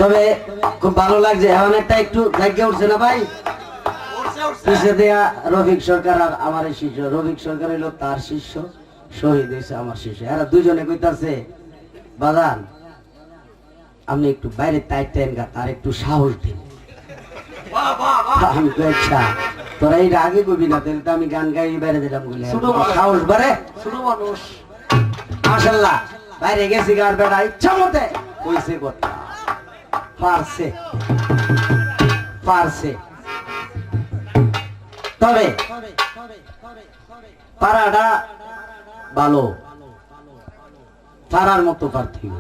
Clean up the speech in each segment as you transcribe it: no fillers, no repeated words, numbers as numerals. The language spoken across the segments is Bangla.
তবে খুব ভালো লাগছে, এখন একটা একটু জায়গা উঠছে না ভাই, পিছিয়ে দেয়া রফিক সরকার আর আমার শিষ্য। রফিক সরকার হইলো তার শিষ্য, শহীদ হয়েছে আমার শিষ্য। এরা দুজনে কইতাছে বাদান আপনি একটু বাইরে টাইটেন গা, তার একটু সাহস দিন। আমি আচ্ছা তোরা এই আগে কবি না, তাহলে তো আমি গান গাই বাইরে দিলাম, সাহস বাড়ে ছোট মানুষ। মাশাআল্লাহ বাইরে গেছি গার বেড়া ইচ্ছা মতে কইছে কথা, পারছে পারছে। তবে পারাটা ভালো, পারার মতো পার্থিব।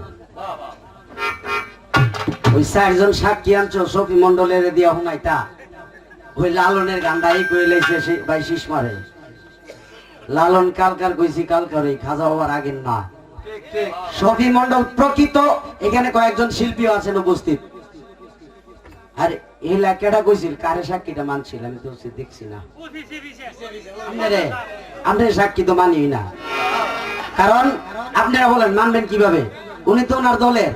ওই 4 জন সাক্ষী আনছো সফি মন্ডলের দিয়া হুনাইতা, ওই লালনের গান্ডা এই কই লাইছে সেই ভাই শীষ মারে। লালন কালকার কইছি কালকার, ওই খাজা হওয়ার আগে না। সফি মন্ডল প্রকৃত, এখানে কয়েকজন শিল্পীও আছেন উপস্থিত। আর এই লাকেটা কইছিল কারে সাক্ষীটা মানছিল, আমি তো দেখছি না। আপনার সাক্ষী তো মানি না, কারণ আপনারা বলেন মানবেন কিভাবে? উনি তো ওনার দলের,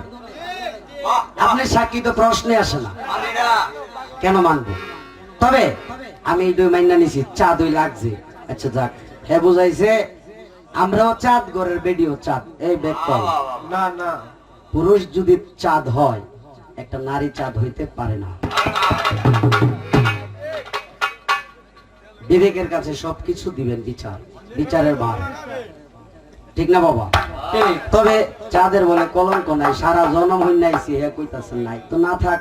আপনার সাক্ষী তো প্রশ্নে আসে না, কেন মানবো? তবে আমি এই 2 মাইনা নিছি, চাঁদ ওই লাগছে। আচ্ছা যাক, হ্যাঁ বুঝাইছে আমরাও চাঁদ, ঘরের বেডিও চাঁদ। এই ব্যাপার না না, পুরুষ যদি চাঁদ হয় একটা নারী চাঁদ হইতে পারে না। বিবেকের কাছে সবকিছু দিবেন বিচার, বিচারের ভার, ঠিক না বাবা? তবে চাঁদের বলে কলঙ্ক নাই, সারা জনম হই নাইছি, হে কইতাছেন নাই তো না থাক,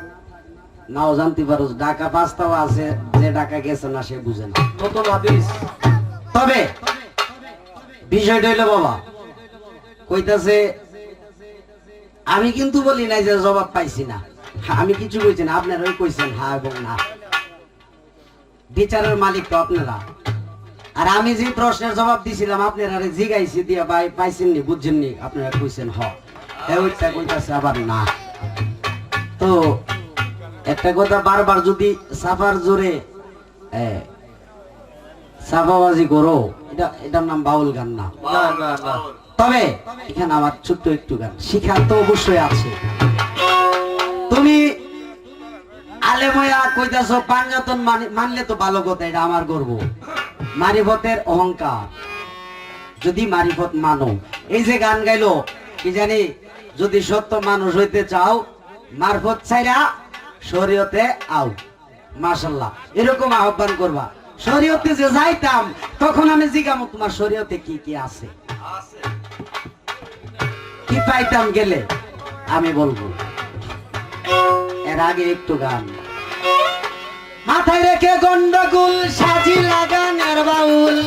নাও জানতে পারো ঢাকা 5টাও আছে, যে ঢাকা গেছে না সে বুঝে না নতুন হাদিস। তবে বিষয়টা হইলো বাবা কইতাছে আমি কিন্তু বলি নাই যে জবাব পাইছি না, আমি কিছু কইছি না, আপনারা ওই কইছেন হ্যাঁ এবং না। বিচারের মালিক তো আপনারা। আর আমি যে প্রশ্নের জবাব দিছিলাম আপনারা জিগাইছি দিয়া ভাই পাইছেন নি, বুঝছেন নি, আপনারা কইছেন হ, ওইটা কইতাছে আবার না। তো একটা কথা বারবার যদি সাফার জোরে সাফাবাজি করো, এটার নাম বাউল গান না। তবে এখানে আমার ছোট্ট একটু গান শিখার তো অবশ্যই আছে। তুমি আলেময়া কইতাছো পাঞ্জাতন মানলে তো ভালো কথা, এটা আমার গর্ব। মারিফতের অহংকার, যদি মারিফত মানো। এই যে গান গাইলো কি জানি, যদি সত্য মানুষ হইতে চাও মারফত ছাইরা শরীয়তে আও। মাশাআল্লাহ, এরকম আহ্বান করবা। শরীয়তে যে যাইতাম তখন আমি জিজ্ঞামু তোমার শরীয়তে কি কি আছে, কি পাইতাম গেলে, আমি বলবো। এর আগে একটু গান মাথায় রেখে গন্ডগোল সাজি লাগানের বাউল,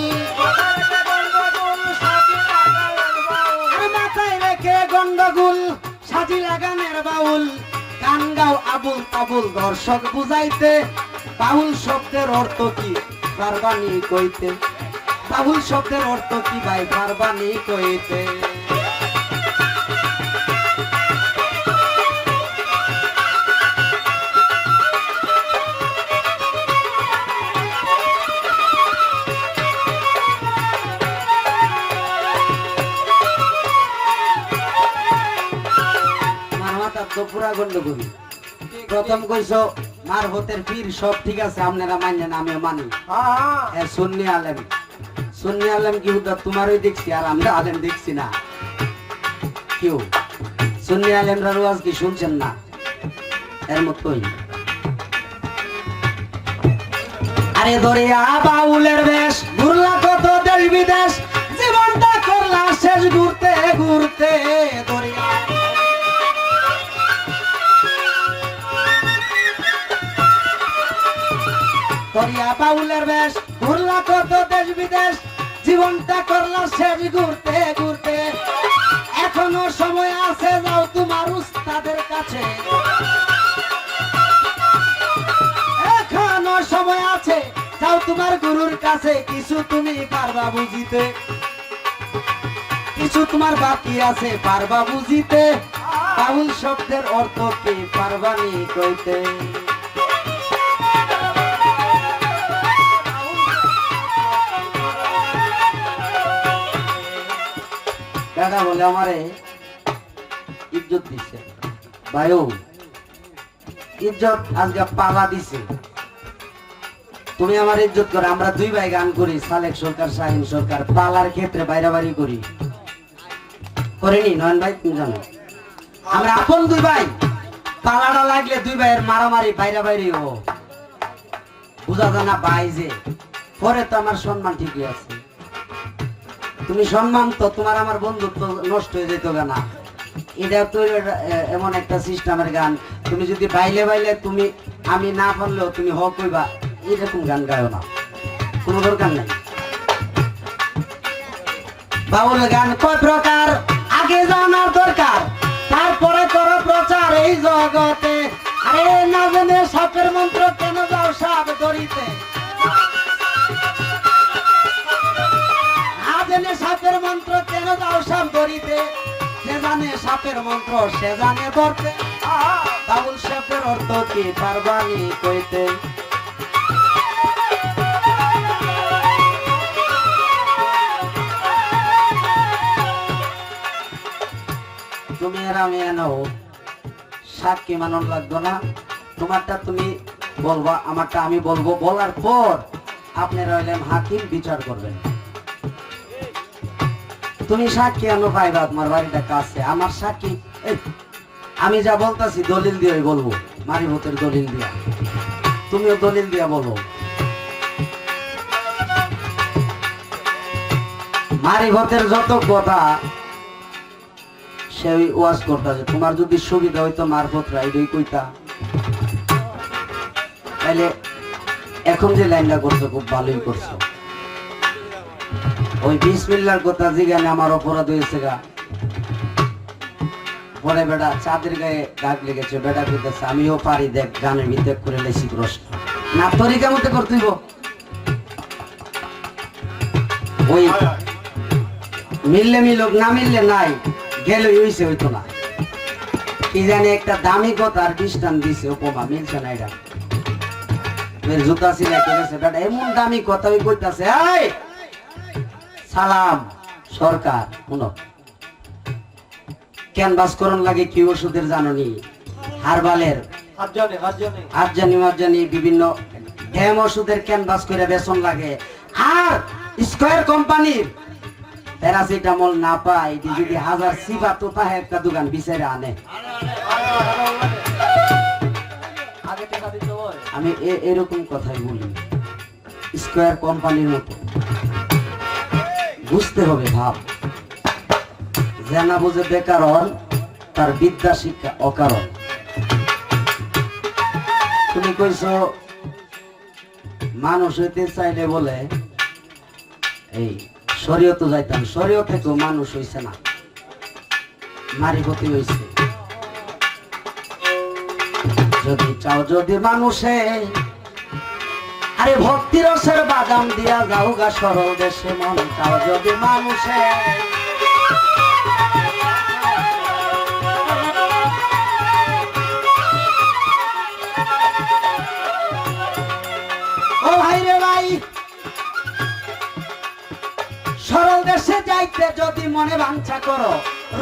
মাথায় রেখে গন্ডগোল সাজি লাগানের বাউল, গান গাও আবুল তাবুল দর্শক বুঝাইতে, বাউল শব্দের অর্থ কি পারবানি কইতে, বাউল শব্দের অর্থ কি ভাই পারবানি কইতে। প্রথম কইছো মারফতের পীর সব ঠিক আছে, আপনারা মানেন আমিও মানি। সুন্নি আলেম, সুন্নি আলেম কি হুদা তোমারই দেখছি, আর আমরা আলেম দেখছি না। কেউ সুন্নি আলেমরা রোয়াজ কি শুনছেন না? এর মতোই আরে দরিয়া বাউলের বেশ, ঘুরলা কত দেশ বিদেশ, জীবনটা করলা শেষ ঘুরতে ঘুরতে। দরিয়া দরিয়া বাউলের বেশ, ঘুরলা কত দেশ বিদেশ, জীবনটা করলা শেষ ঘুরতে ঘুরতে। এখনো সময় আছে, যাও তোমার উস্তাদের কাছে, এখনো সময় আছে, যাও তোমার গুরুর কাছে। কিছু তুমি পারবা বুঝিতে, কিছু তোমার বাকি আছে পারবা বুঝিতে, বাউল শব্দের অর্থ কি পারবানি কইতে। দাদা বলে আমারে ইজ্জত দিচ্ছে, ভাইও ইজ্জত আজকে পালা দিছে। তুমি আমার ইজ্জত করে, আমরা দুই ভাই গান করি, সালেক সরকার শাহিন সরকার, পালার ক্ষেত্রে বাইরাবাড়ি করি, করিনি নয়ন ভাই? তুমি জানো আমরা আপন দুই ভাই, পালাটা লাগলে দুই ভাইয়ের মারামারি বাইরাবাড়ি ও বুঝা যায় না ভাই যে, পরে তো আমার সম্মান ঠিকই আছে। তুমি সম্মান তো তোমার আমার বন্ধুত্ব নষ্ট হয়ে যেত না। এটা তো এমন একটা সিস্টেমের গান, তুমি যদি বাইলে বাইলে তুমি আমি না পারলেও তুমি হক কইবা, এরকম গান গায়ো না, কোনো দরকার নাই। বাউল গান কয় প্রকার আগে জানার দরকার, তারপরে করো প্রচার এই জগতে। আরে না জেনে সাপের মন্ত্র কেন যাও সাপ ধরিতে, না জেনে সাপের মন্ত্র কেন যাও সাপ ধরিতে, সে জানে সাপের মন্ত্র সে জানে ধরতে, বাউল সাপের অর্থ কি পারবানি কইতে। তুমি আর আমি এনো সাক্ষী মানন লাগতো না, তোমারটা তুমি বলবা, আমারটা আমি বলবো, বলার পর আপনারা হইলেন হাকিম, বিচার করবেন। তুমি সাক্ষী আনো পাইবা, তোমার বাড়িটা কাছে, আমার সাক্ষী আমি যা বলতাছি দলিল দিয়ে বলবো, মারিভূতের দলিল দিয়া, তুমিও দলিল দিয়া বলো। মারিভূতের যত কথা সে ওয়াজ করতেছে, তোমার যদি সুবিধা হইতো মারফত রাইডই কইতা, তাইলে এখন যে লাইনটা করছো খুব ভালোই করছো। ওই বিসমিল্লাহর কথা জিগানে আমার অপরাধ হয়েছে গা, পরে বেটা চাঁদের গায়ে দাগ লেগেছে, বেটা কইতেছে আমিও পারি, দেখ গানের ভিতরে করে লেছি প্রশ্ন না তরিকা মতো করতেইব। ওই মিললে মিলুক, না মিললে নাই, গেলে হইছে হইতো না। কি জানি একটা দামি কথা আর দৃষ্টান দিছে, উপমা মিলছে না। এটা জুতা ছিল বেটা এমন দামি কথা ওই কইতাছে, এই সালাম সরকার শুনো, ক্যানভাস করন লাগে কি ওষুধের জাননি, হারবালের হাতজানি মারজানি বিভিন্ন ড্যাম ওষুধের ক্যানভাস করে বেসন লাগে, আর স্কয়ার কোম্পানির প্যারাসিটামল না পাই যদি 1000 সিবা তো তাহে একটা দোকান বিচারে আনে। আমি এরকম কথাই বলি, স্কয়ার কোম্পানির মতো বুঝতে হবে ভাব, যে না বুঝে বেকারণ তার বিদ্যা শিক্ষা অকারণ। তুমি কইছো মানুষ হইতে চাইলে বলে এই শরীয়ত যাইতাম, শরীয়ত থেকেও মানুষ হইছে না, মারিফতি হইছে। যদি চাও যদি মানুষে, আরে ভক্তি রসের বাদাম দিয়া যাও গা সরল দেশে, মন চাও যদি মানুষে, ও ভাই রে ভাই, সরল দেশে যাইতে যদি মনে বাঞ্ছা করো,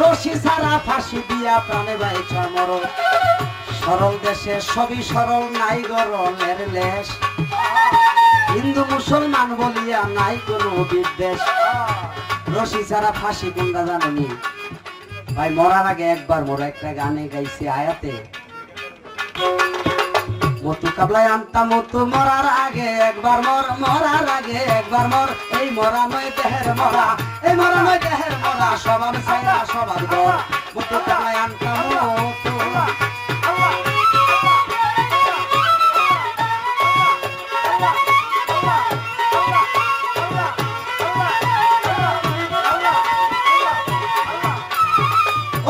রশি ছাড়া ফাঁসি দিয়া প্রাণে বাইচা মরো। সরল দেশে সবই সরল, নাই গরলের লেশ, হিন্দু মুসলমান বলিয়া নাই কোনো বিদ্বেষ। রশি ছাড়া ফাঁসি কোনটা জানি ভাই, মরার আগে একবার মোরা একটা গানে গাইছে আয়াতে, মতু কাবলায় আনতা মতু মরার আগে একবার মর, মরার আগে একবার মর, এই মরা নয় দেহের মরা, এই মরা নয় দেহের মরা, স্বভাব ছাইরা স্বভাব গর, মতু কাবলায় আনতা মতু।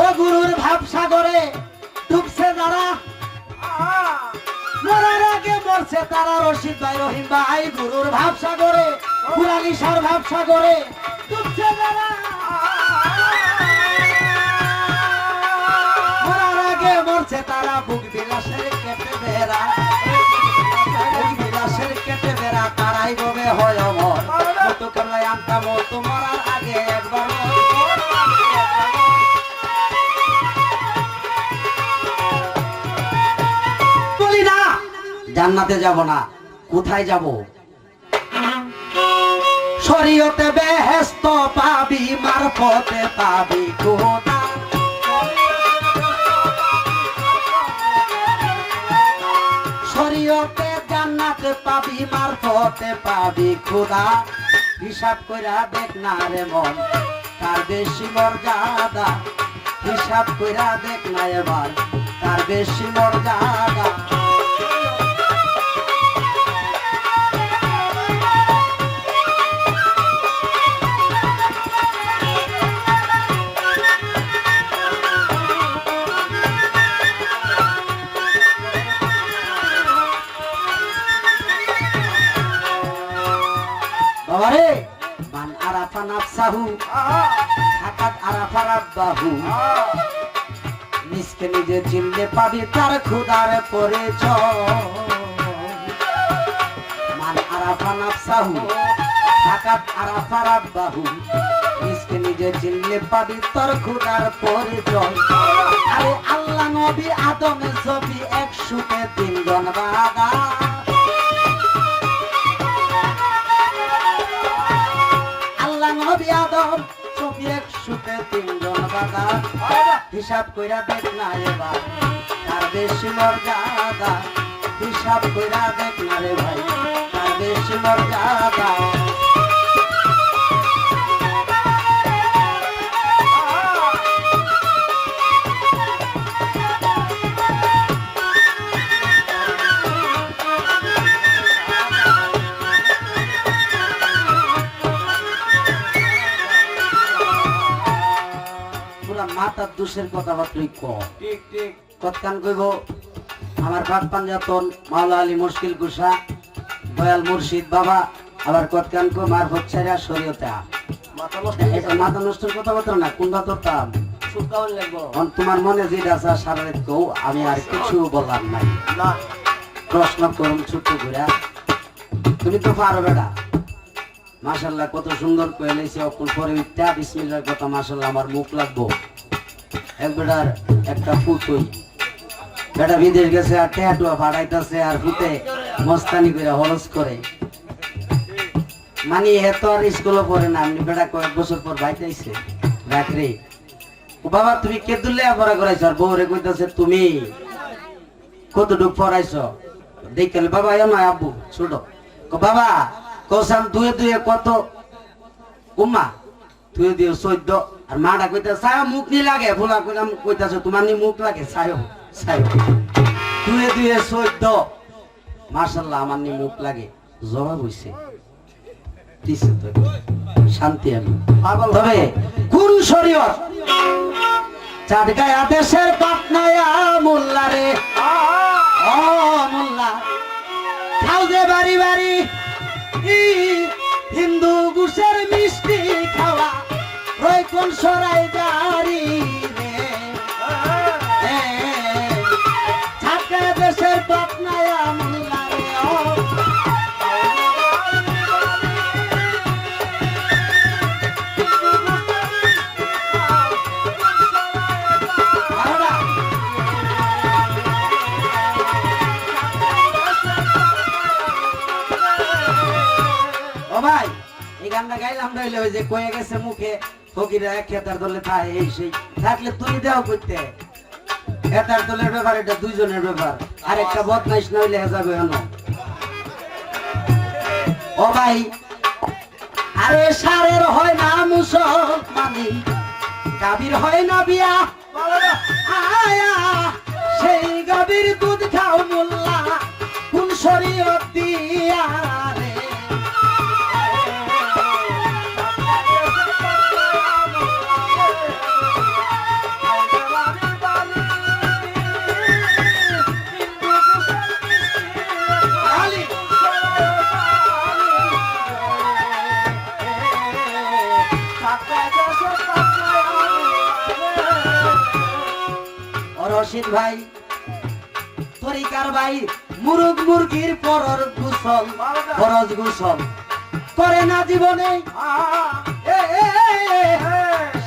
ও গুরুর ভাবসাগরে ডুবছে যারা, মরার আগে মরছে তারা, রশিদ ভাই রহিম ভাই গুরুর ভাবসাগরে, পুরানিসার ভাবসাগরে ডুবছে যারা, মরার আগে মরছে তারা, বুক বিলাসের কেটে বেড়া, বুক বিলাসের কেটে বেড়া, তারাই গবে হয় অমর, মতো কামলায় আনতা মতো মরার আগে একবার জান্নাতে যাব না, কোথায় যাব? শরীয়তে বেহেশত পাবি, মারফতে পাবি খোদা। শরীয়তে জান্নাত পাবি, মারফতে পাবি খোদা। হিসাব কইরা দেখ না রে মন, কার বেশি মর্যাদা। হিসাব কইরা দেখ না এবার, কার বেশি মর্যাদা। বাবারে মান আরাফা নাফসাহু ফাকাত আরাফা রাব্বাহু। নিজকে নিজে চিনলে পাবি তার খোদার পরিচয়। মান আরাফা নাফসাহু ফাকাত আরাফা রাব্বাহু। নিজকে নিজে চিনলে পাবি তার খোদার পরিচয়। আরে আল্লাহ নবী আদমের ছবি একশোতে তিনজন বাদা। নবী আদম ছবি একশোতে তিনজন বাদা। হিসাব কইরা দেখ না এবার, কার বেশি মর্যাদা। হিসাব কইরা দেখ না রে ভাই, কার বেশি মর্যাদা। মাতার দোষের কথাবার্তাই কতকান কইব আমার পাক পাঞ্জাতন মাওলা আলী মুশকিল কুষা দয়াল মুর্শিদ বাবা। আবার কতকান কো মারফত ছাড়া শরীয়তে মাথা নষ্টের কথাবার্তা না, কোন বাতরটা তোমার মনে যেটা আছে সারা রাত কও, আমি আর কিছু বলার নাই। প্রশ্ন করুন ছোট্ট ঘুরা, তুমি তো পারো বেটা। মাশাআল্লাহ কত সুন্দর কয়ে লাইছে অকুল পরে মিথ্যা বিসমিল্লাহর কথা। মাশাআল্লাহ আমার মুখ লাগবো। এক বেটার একটা ফুটই বেটা বিদেশ গেছে আর ট্যাটুয়া ফাড়াইতেছে আর ফুটে মস্তানি করে হরস করে। মানে এত আর স্কুলে পড়ে না, আপনি বেটা কয়েক বছর পর বাইতেছে রাখরে। ও বাবা তুমি কে দুলে পড়া করাইছ? আর বউরে কইতাছে তুমি কতটুক পড়াইছ? দেখলে বাবা এ নয় আব্বু ছোট বাবা কসাম দুয়ে দুয়ে কত উম্মা দুয়ে দুয়ে 14। আর মাটা কইতা সায়ো মুখ নি লাগে ভোলা কইলাম কইতাছ তোমার নি মুখ লাগে সায়ো সায়ো দুয়ে দুয়ে 14। মাশাআল্লাহ আমার নি মুখ লাগে জবাব হইছে দিছে তো শান্তি। আমি তবে কোন শরীয়ত চাটগায় আদেশের পাটনায়া মোল্লা রে ও মোল্লা খাও যে বাড়ি বাড়ি হিন্দু গুসের মিষ্টি খাওয়া রই কোন সরাই জারি রে ছাটগায় আদেশের পাটনায়া মোল্লা রে ভাই এই গানটা গাইলাম রইলে ওই যে কয়ে গেছে মুখে ফকিরা খেতার দলে থাকে এই সেই থাকলে তুই দেও করতে খেতার দলের ব্যাপার এটা দুইজনের ব্যাপার। আর একটা বদমাইশ না হইলে যাবে কেন ও ভাই? আরে সারের হয় না মুসলমানি, গাভীর হয় না বিয়া। আয়া সেই গাভীর দুধ খাও মোল্লা কোন শরীয়ত দিয়া রে? রশিদ ভাই তরিকার ভাই মুরগ মুরগির পরর গোসল ফরজ গোসল করে না জীবনে।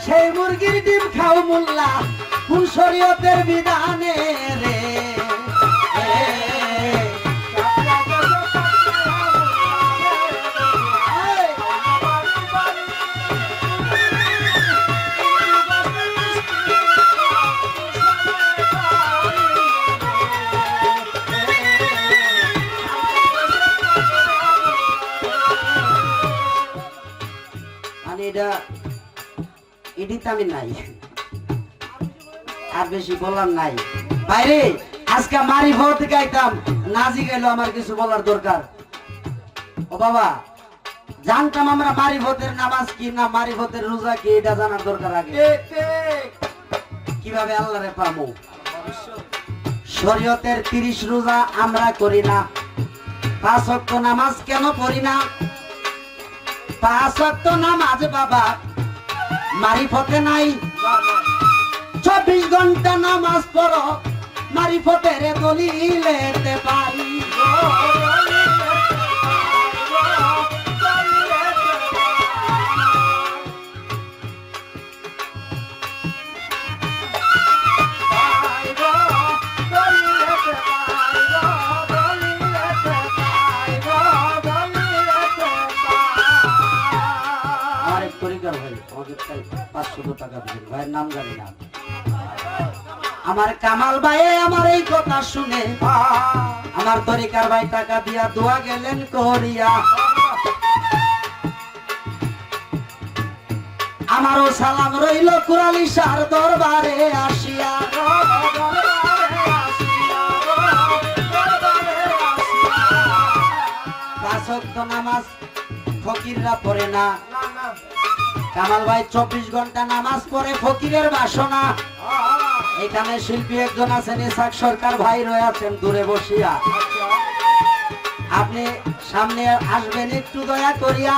সেই মুরগির ডিম খাও মোল্লা কোন শরীয়তের বিধানে রে? এটা এডিতে আমি নাই, আর বেশি বলার নাই বাইরে। আজকে মারি ভোট গাইতাম, নাজি গেল, আমার কিছু বলার দরকার। ও বাবা, জানতাম আমরা মারি ভোটের নামাজ কি না, মারি ভোটের রোজা কি, এটা জানার দরকার আগে। কিভাবে আল্লাহরে পাবো? শরীয়তের 30 রোজা আমরা করি না, 5 ওয়াক্ত নামাজ কেন পড়ি না? 5 ওয়াক্ত নামাজ বাবা মারিফতে নাই। 24 ঘন্টা নামাজ পড়ো, মারিফতের দলিলেতে পাই। ভাইয়ের নাম জানি না, আমার কামাল ভাই আমার এই কথা শুনে আমার তরিকার ভাই টাকা দিয়া দোয়া গেলেন করিয়া। আমারও সালাম রইল কুরালি শাহর দরবারে আসিয়া। 5 ওয়াক্ত নামাজ ফকিররা পড়ে না, কামাল ভাই 24 ঘন্টা নামাজ পড়ে, ফকিরের বাসনা। এখানে শিল্পী একজন আছেন, ইসাক সরকার ভাই রয়েছেন দূরে বসিয়া। আপনি সামনে আসবেন একটু দয়া করিয়া।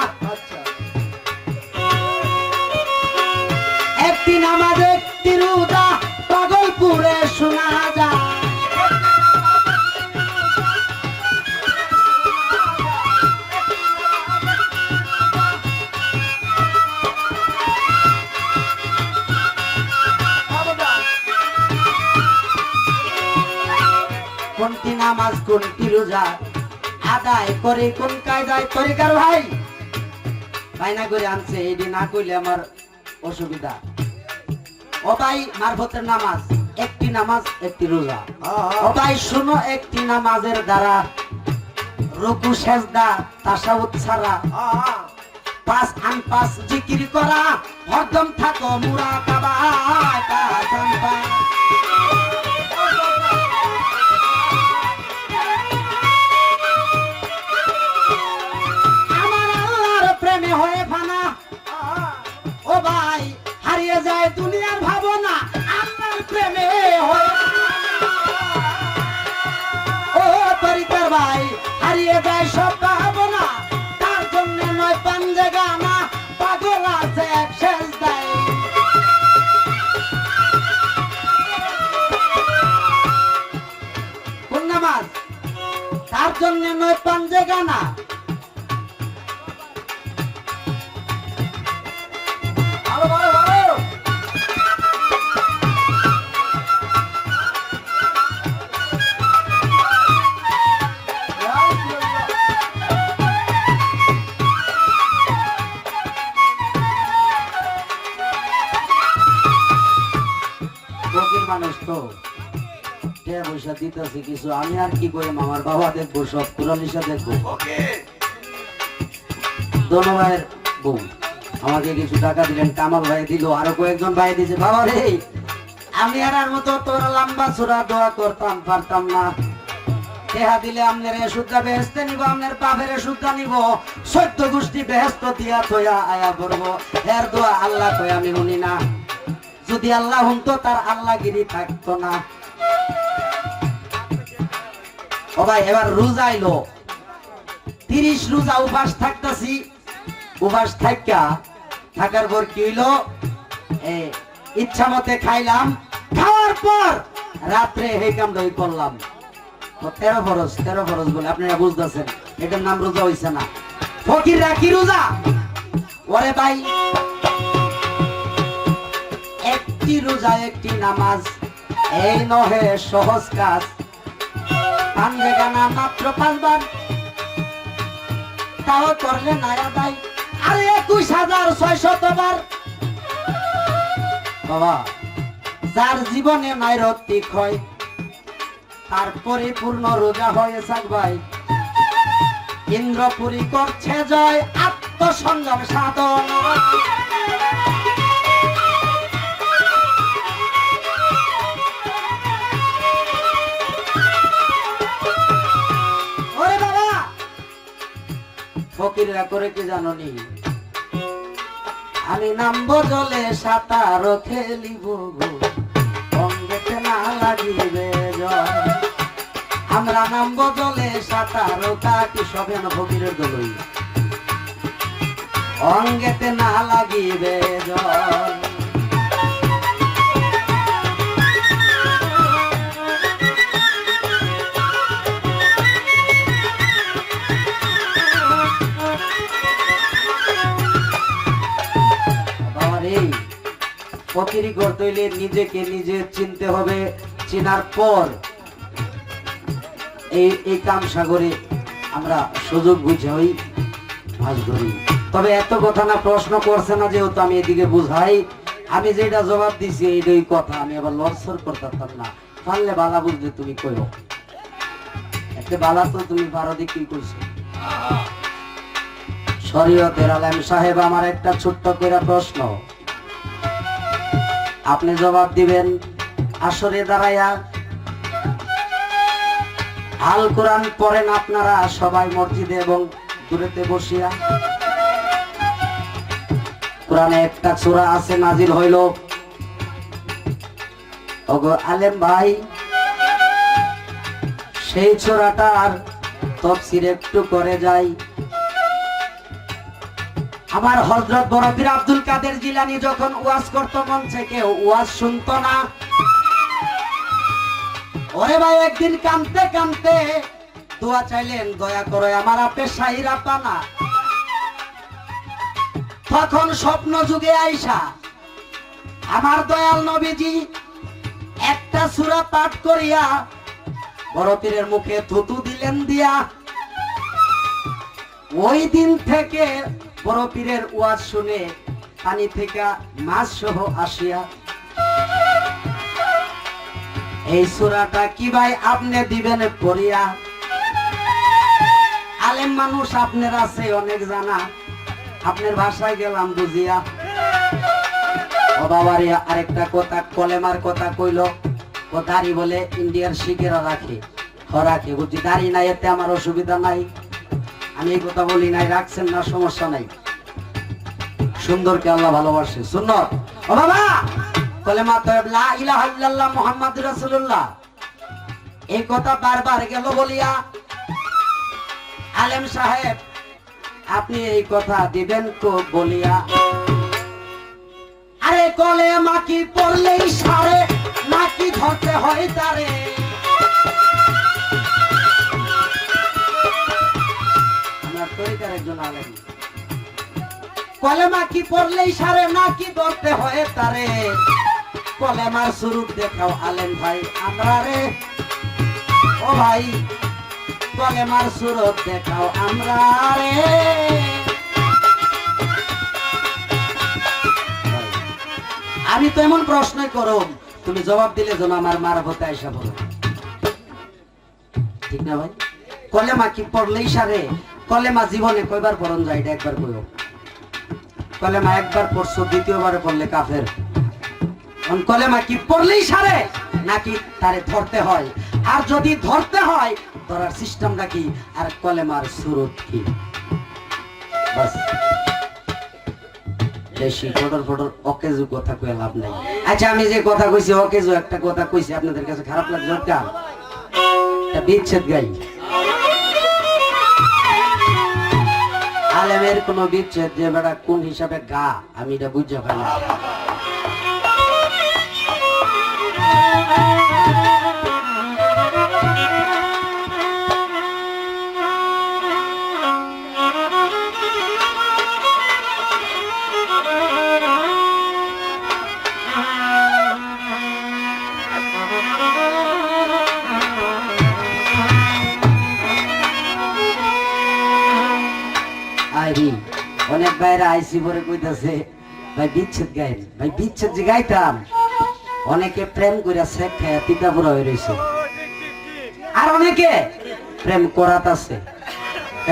একটি নামাজ একটি রোজা পাগলপুরে শোনা যায়। কোনটি নামাজ কোনটি রোজা আদায় করে কোন কায়দায় তরিকার ভাই বাইনা করে আনছে, এটি না কইলে আমার অসুবিধা। ও ভাই মারফতের নামাজ একটি নামাজ একটি রোজা। ও ভাই শুনো, একটি নামাজের দ্বারা রুকু সেজদা তাশাহুদ ছাড়া 5 আন 5 জিকির করা, হরদম থাকো মুরাকাবায় কাসাম্পা। হয়ে ফানা ও ভাই হারিয়ে যায় দুনিয়ার ভাবনা, আল্লাহর প্রেমে হয়ে ও তরিকার ভাই হারিয়ে যায় সব ভাবনা। তার জন্য নয় পাঞ্জে গানা, পাগল আছে এক সেজদায়। কোন নামাজ? তার জন্য নয় পাঞ্জে গানা। মানুষ তো পয়সা দিতেছে কিছু, আমি আর কি করি, আমার বাবা দেখবো, সব কুরালিশা দেখবো। দোনো ভাইয়ের বউ আমাকে কিছু টাকা দিলেন, কামাল ভাই দিল, আরো কয়েকজন ভাই দিয়েছে। বাবা রে, আমি আর মতো তোর লম্বা চূড়া দোয়া করতাম পারতাম না। টেহা দিলে আপনার সুদ্ধা বেহেস্তে নিব, আপনার পাপের সুদ্ধা নিব, 14 গোষ্ঠী বেহেস্ত দিয়া থইয়া আয়া করবো। এর দোয়া আল্লাহ কই আমি শুনি না। যদি আল্লাহ হুনতো তার আল্লাহগিরি থাকতো না। ও ভাই এবার রোজা আইলো, 30 রোজা উপাস থাকতাছি। উপাস থাকার পর কি হইলো, ইচ্ছা মতে খাইলাম, খাওয়ার পর রাত্রে হে কামড়ই করলাম। তো 13 ফরজ বলে আপনারা বুঝতেছেন, এটার নাম রোজা হইছে না। ফকির রাখি রোজা। ওরে ভাই, একটি রোজা একটি নামাজ, এই নহে সহজ কাজ। পাঞ্জে গানা মাত্র 5 বার, তাও করলে না আদায়, আরে 21,600 বার। বাবা, যার জীবনে নৈরতিক হয় তার পরিপূর্ণ রোজা হয়ে থাক ভাই। ইন্দ্রপুরী করছে জয়, আত্মসংযম সাধনা। ওরে বাবা ফকিররা করে কি জাননি, আমি নামবো জলে সাঁতার খেলিব গো, অঙ্গেতে না লাগিবে জল। আমরা নামবো জলে সাঁতার কাটি সবে না ফকিরের দলই, অঙ্গেতে না লাগিবে জল। ফকিরি করতে হইলে নিজেকে নিজে চিনতে হবে, চিনার পর এই কাম সাগরে আমরা সুযোগ বুঝে হই মাছ ধরি। তবে এত কথা না প্রশ্ন করছে না, যেহেতু আমি এদিকে বুঝাই, আমি যেটা জবাব দিছি এইটাই কথা, আমি আবার লড়সর করতাম না। পারলে বালা বুঝলে তুমি কইও, একটা বালা তো তুমি পারো দিয়ে কি করছো। শরীয়তের আলেম সাহেব, আমার একটা ছোট্ট করে প্রশ্ন, আপনি জবাব দিবেন আসরে দাঁড়াইয়া। আল কোরআন পড়েন আপনারা সবাই মসজিদে এবং দূরেতে বসিয়া। কোরআনে একটা সূরা আছে নাজিল হইল, ওগো আলেম ভাই সেই সূরাটার তাফসীর একটু করে যাই। আমার হযরত বড় পীর আব্দুল কাদের জিলানী যখন ওয়াজ করত মঞ্চে, কেউ ওয়াজ শুনতো না। ওরে ভাই একদিন কাঁদতে কাঁদতে দোয়া চাইলেন, দয়া করে আমার আপে শাহিরা পানা। তখন স্বপ্ন যুগে আইসা আমার দয়াল নবীজি একটা সূরা পাঠ করিয়া বড় পীরের মুখে থুতু দিলেন দিয়া। ওই দিন থেকে বড় পীরের ওয়াজ শুনে পানি থেকে মাছ সহ আসিয়া এই সূরাটা কি ভাই আপনি দিবেন পড়িয়া। আলেম মানুষ আপনার আছে অনেক জানা, আপনার ভাষায় গেলাম বুঝিয়া। ও বাবারে আরেকটা কথা, কলেমার কথা কইল, ও দাড়ি বলে ইন্ডিয়ার শিখেরা রাখে, রাখে বুঝি, দাড়ি নাই এতে আমার অসুবিধা নাই, আমি এই কথা বলি নাই, রাখছেন না সমস্যা নাই, সুন্দরকে আল্লাহ ভালোবাসে। সুন্নত ও বাবা কলেমা তয়ব লা ইলাহা ইল্লাল্লাহ মুহাম্মাদুর রাসূলুল্লাহ, এই কথা বারবার গেল বলিয়া আলেম সাহেব আপনি এই কথা দিবেন তো বলিয়া। আরে কলেমা কি পড়লেই সারে নাকি ধরতে হয় তারে? আমার তরিকার একজন আলেম, কলেমা কি পড়লেই সারে নাকি ধরতে হয় তারে? কলেমার সুরুত দেখাও আলেম ভাই আমরা রে, ও ভাই কলেমার সুরত দেখাও আমরা রে। আমি তো এমন প্রশ্নই করো, তুমি জবাব দিলে যেন আমার মার হতে আইসা বলো, ঠিক না ভাই? কলেমা কি পড়লেই সারে? কলেমা জীবনে কয়বার পড়ন যায় এটা একবার কইও। কলেমা একবার পড়ছো, দ্বিতীয়বারে পড়লে কাফের। কলেমা কি পড়লেই সারে নাকি তারে ধরতে হয়? আর যদি ধরতে হয় ধরার সিস্টেমটা কি, আর কলেমার সুরত কি? বাস বেশি ফটর ফটর অকেজু কথা কয়ে লাভ নাই। আচ্ছা আমি যে কথা কইছি অকেজু একটা কথা কইছি, আপনাদের কাছে খারাপ লাগছে? একটা বিচ্ছেদ গাই, আলেমের কোন বিচ্ছেদ যে বেটা কোন হিসাবে গা আমি এটা বুঝতে পারি না। অনেক বাইরে আইসি পরে কইতাছে ভাই বিচ্ছেদ গাইন, ভাই বিচ্ছেদ যে গাইতাম অনেকে প্রেম করে শেখ খায় তিতা পুরা হয়ে রয়েছে, আর অনেকে প্রেম করাতাছে,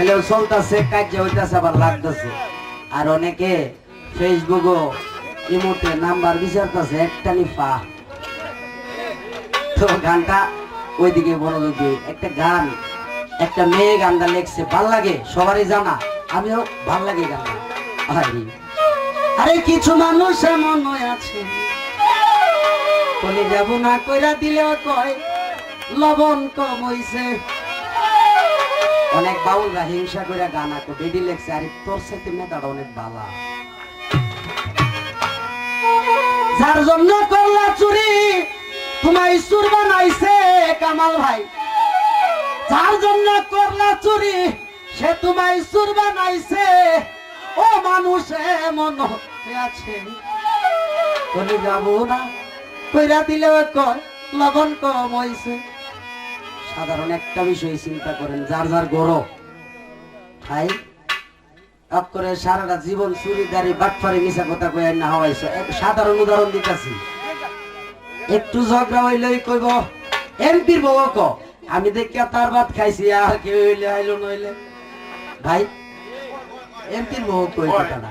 এলেও চলতাছে, কাজ হইতাছে, আবার লাগতেছে। আর অনেকে ফেসবুকও ইমোটে নাম্বার বিচারতেছে একটা নিফা। তো গানটা ওইদিকে মনোযোগ দিয়ে একটা গান, একটা মেয়ে গানটা লেখছে, ভাল লাগে, সবারই জানা, আমিও ভাল লাগে গানটা। আরে কিছু মানুষ এমন আছে বলে যাব না কইরা দিলেও কয় লবণ কম হইছে। অনেক বাউলরা হিংসা করে গান আঁকো বেডি লেখছে, আরে তোর সাথে মেয়েটাটা অনেক বালা। যার জন্য করলা চুরি তোমায় সুর বানাইছে কামাল ভাই, যার জন্য করলা চুরি সে তোমায় সুর বানাইছে। ও মানুষ এমন আছে বলে যাব না কইরা দিলেও কয় লবণ কম হইছে। সাধারণ একটা বিষয় চিন্তা করেন, যার যার গরম ভাই আপ করে সারাটা জীবন চুরিদারি বাটফারি মিশা কথা কই না হওয়াইছে। এক সাধারণ উদাহরণ দিতেছি, একটু ঝগড়া হইলেই কইব এমপির বউ ক আমি দেখিয়া তার ভাত খাইছি, আর কেউ হইলে আইলো নইলে ভাই এমপির বউ কই কথা না।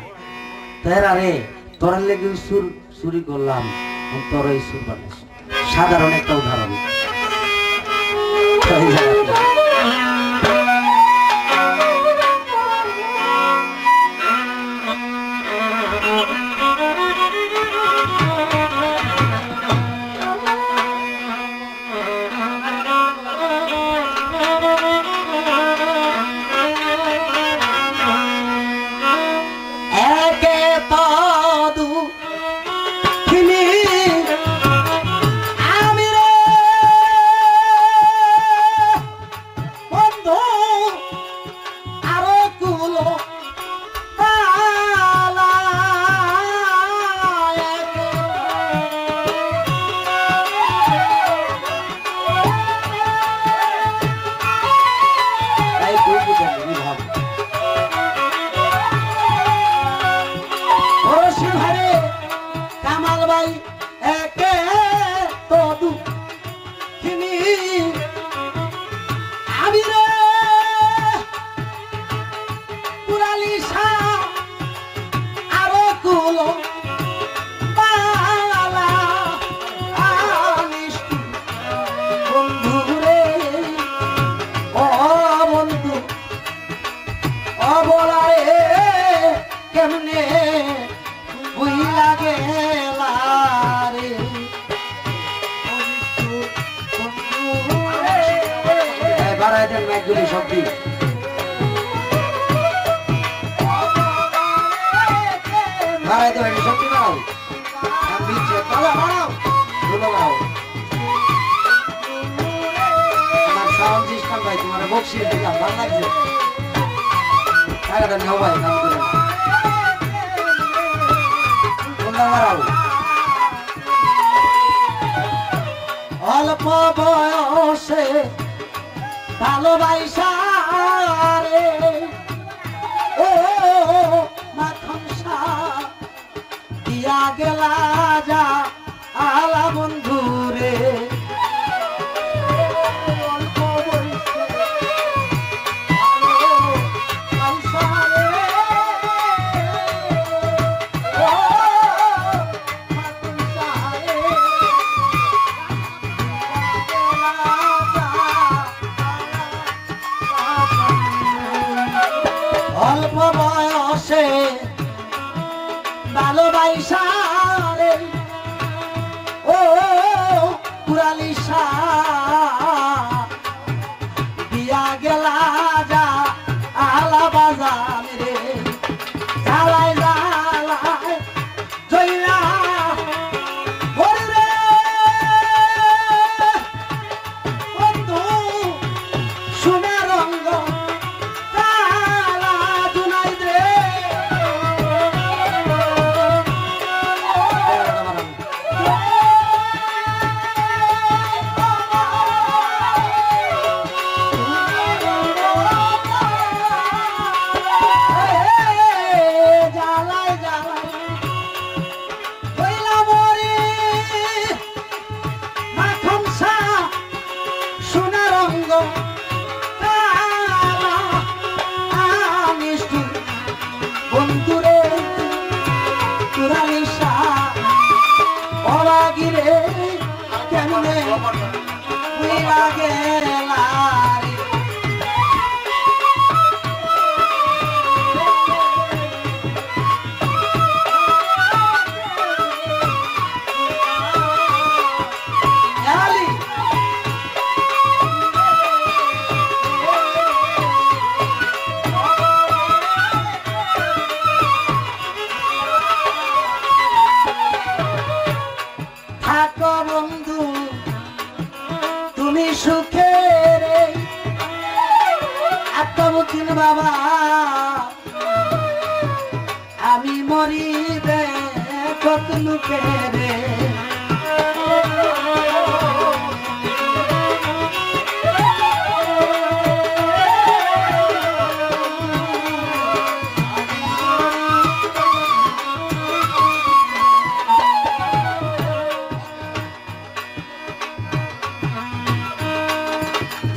তার আরে তোর লেগে সুর চুরি করলাম, তোর ওই সুর বানাইছ। সাধারণ একটা উদাহরণ। শক্তি শক্তি বাড়াও, সাউন্ড সিস্টেম ভাই তোমার বক্সিয়ে দিলাম, ভালো লাগছে। টাকাটা নেও ভাই, কাম করে কোনটা বাড়াও। অল্প বয়সে ভালোবাসা রে ও মাখন দিয়া গেলা যা আলা বন্ধু রে। অল্প বয়সে ভালোবাসা রে ও পুরালিশা দিয়া গেলা যা আলা বাজান রে। জ্বালায় জ্বালায় জইলা মরি রে বন্ধু সোনা রঙ্গ মরিবে কত লোকে রে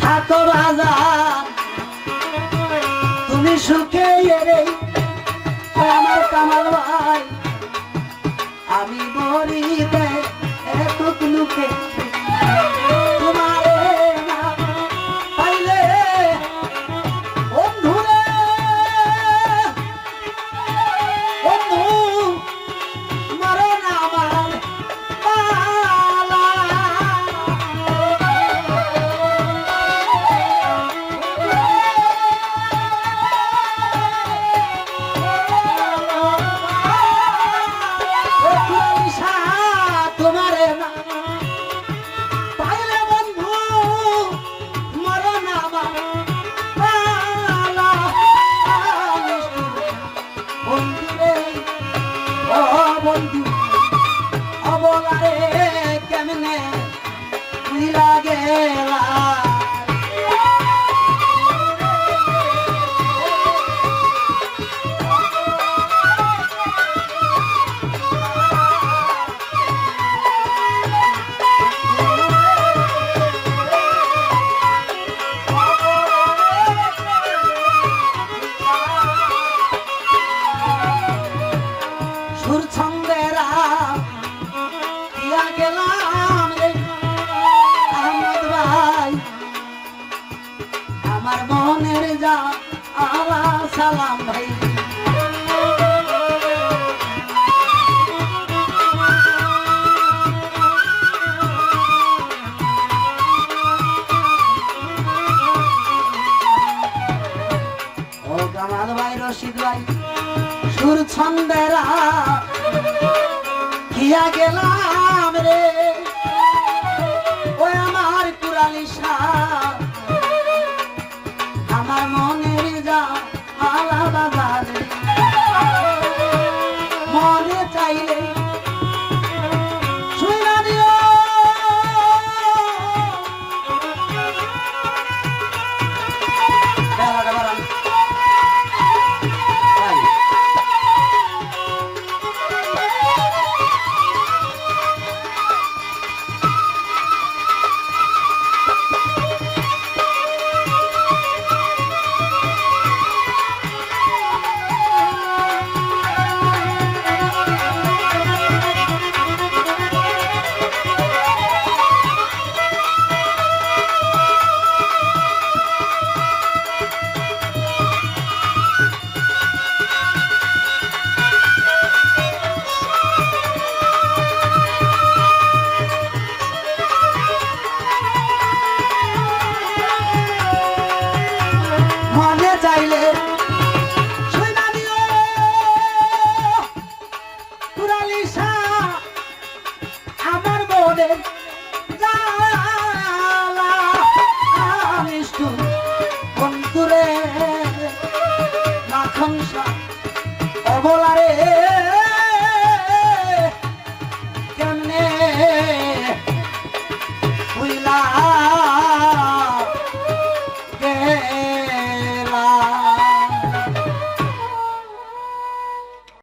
থাকো বাজার তুমি সুখে রে আমার কামাল ভাই আমি মরিবে এত লোকে তোমারে না পাইলে বন্ধুরে বন্ধু মরো না আমার পালা তোমারে না পাইলে বন্ধু মরো না আমার পালা বন্ধুরে ও বন্ধু অবলারে কেমনে ভুইলা গেলা সুর ছন্দেরা দিয়া গেলাম রে আহমদ ভাই আমার মনের যা আলা সালাম ভাই ও কামাল ভাই রশিদ ভাই সুর ছন্দেরা দিয়া গেলাম রে ওই আমার কুরালি শাহ আমার মনের যা আলা বাজার মনে চাইলে শুইনা দিও মনে চাইলে শুইনা দিও কুরালি শাহ আমার মনে জ্বালা নিষ্ঠু বন্ধুরে মাখন শাহ অবলারে